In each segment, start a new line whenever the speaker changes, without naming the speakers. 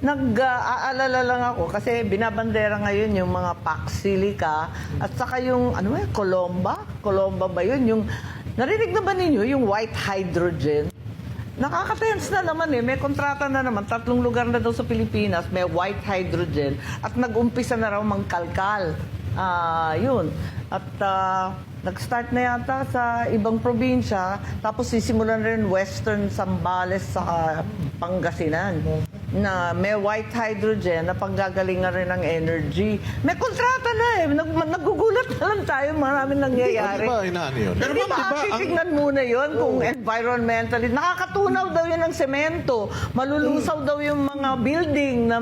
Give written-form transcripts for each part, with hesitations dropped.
nag-aalala lang ako kasi binabandera ngayon yung mga Pax Silica at saka yung, ano ba, Colomba? Colomba ba yun? Yung, narinig na ba ninyo yung white hydrogen? Nakaka-tense na naman eh. May kontrata na naman. 3 lugar na daw sa Pilipinas may white hydrogen at nag-umpisa na raw mangkalkal. Yun. At nag-start na yata sa ibang probinsya, tapos sisimulan rin Western Zambales sa Pangasinan na may white hydrogen na panggagalingan rin ng energy. May kontrata na eh. Nagugulat na lang tayo, maraming nangyayari.
Di ba inaano yun?
Pero di ba, titignan muna yun kung environmentally. Nakakatunaw daw yun ng semento. Malulusaw daw yung mga building na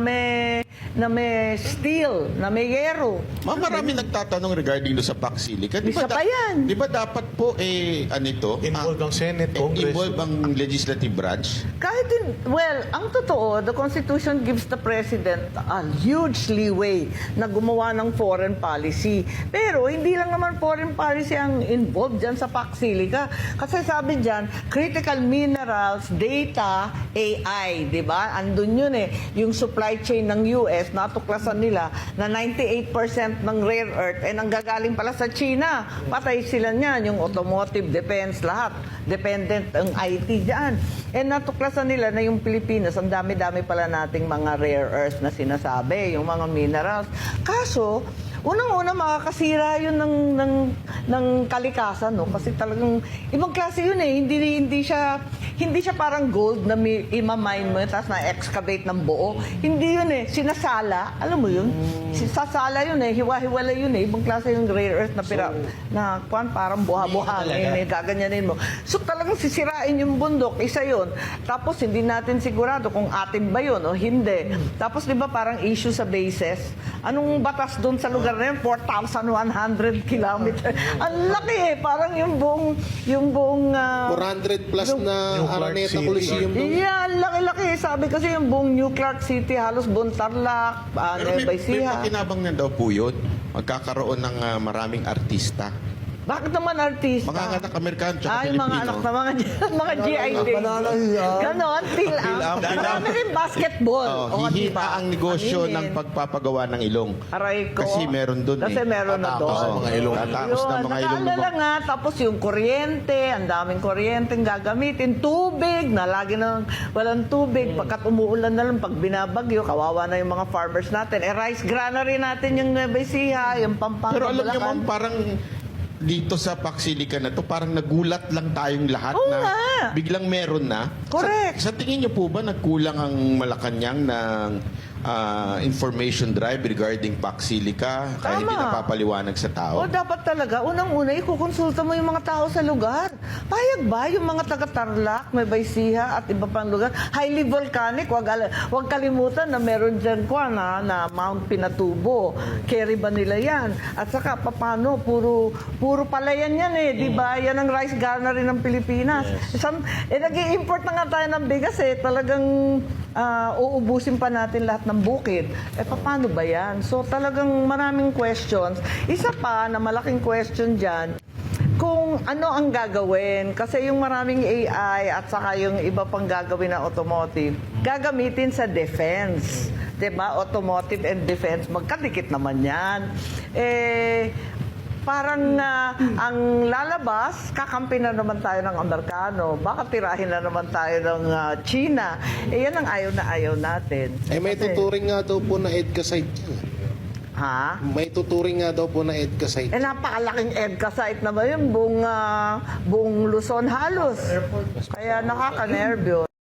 may steel, na may yero.
Marami nagtatanong regarding do sa Pax Silica.
Isa pa yan.
Di ba dapat po
Involved ang Senate, Congress.
involved ang legislative branch?
Kahit, well, ang totoo, the Constitution gives the President a huge leeway na gumawa ng foreign policy. Pero hindi lang naman foreign policy ang involved dyan sa Pax Silica. Kasi sabi dyan, critical minerals, data, AI, di ba? Andun yun eh. Yung supply chain ng US, natuklasan nila na 98% ng rare earth ay nanggagaling pala sa China. Patay sila niyan, yung automotive, defense, lahat. Dependent ang IT dyan. And natuklasan nila na yung Pilipinas, ang dami-dami pala nating mga rare earth na sinasabi, yung mga minerals. Kaso, unang-una makakasira yun ng kalikasan, no? Kasi talagang ibang klase yun eh. Hindi siya parang gold na imamine mo tapos na-excavate ng buo. Hindi yun eh. Sinasala. Alam mo yun? Sasala yun eh. Hiwa-hiwala yun eh. Ibang klase yung rare earth na parang buha-buhangin eh. Gaganyanin mo. So talagang sisirain yung bundok. Isa yun. Tapos hindi natin sigurado kung atin ba yun o hindi. Tapos di ba parang issue sa bases? Anong batas doon sa lugar na yun? 4,100 kilometers. Ang laki eh. Parang yung buong
400 plus na
Clark
Araneta
City.
Coliseum doon.
yeah, laki-laki. Sabi kasi yung buong New Clark City, halos buong Tarlac,
Pero may
Nueva Ecija.
pakinabang na daw po yun. Magkakaroon ng maraming artista.
Bakit naman artista?
Mga anak Amerikano tsaka
Ay,
Pilipino.
mga anak na mga GID. Ganon, PhilAm. Marami rin basketball.
Hihita
diba?
ang negosyo
Aminin.
ng pagpapagawa ng ilong.
Aray ko.
Kasi meron doon
Kasi meron na
Tatapos
doon.
ang mga ilong. Tatapos na mga ilong.
Nakaalala nga, tapos yung kuryente, ang daming kuryenteng gagamitin. Tubig, na lagi nang walang tubig. Pagkat umuulan na lang, pag binabagyo, kawawa na yung mga farmers natin. Rice granary natin yung Nueva Ecija, yung Pampanga,
Pero alam niyo
Bulacan.
ma'am, parang dito sa Pax Silica na to, parang nagulat lang tayong lahat
Oo
na
nga.
biglang meron na.
Correct.
Sa tingin niyo po ba nagkulang ang Malacanang ng information drive regarding Pax Silica kahit hindi
Tama.
napapaliwanag sa
O
tao?
dapat talaga, unang-una, ikukonsulta mo yung mga tao sa lugar. Payag ba yung mga taga-Tarlac, Nueva Ecija at iba pang lugar? Highly volcanic, wag kalimutan na meron dyan na Mount Pinatubo. Carry ba nila yan? At saka, paano? Puro palayan yan eh, di ba? Yan ang rice granary ng Pilipinas. Nag-i-import na nga tayo ng bigas eh. Talagang uubusin pa natin lahat ng bukid. Paano ba yan? So talagang maraming questions. Isa pa na malaking question dyan, kung ano ang gagawin. Kasi yung maraming AI at saka yung iba pang gagawin na automotive, gagamitin sa defense. Diba? Automotive and defense, magkadikit naman yan. Parang ang lalabas, kakampi na naman tayo ng Amerikano. Baka tirahin na naman tayo ng China. Yan ang ayaw na ayaw natin.
May
Kasi-
tuturing nga daw po na EDCA site yan.
Ha?
May tuturing nga daw po na EDCA site.
Napakalaking EDCA site na ba yun? Buong Luzon halos. Kaya nakaka-nervyo.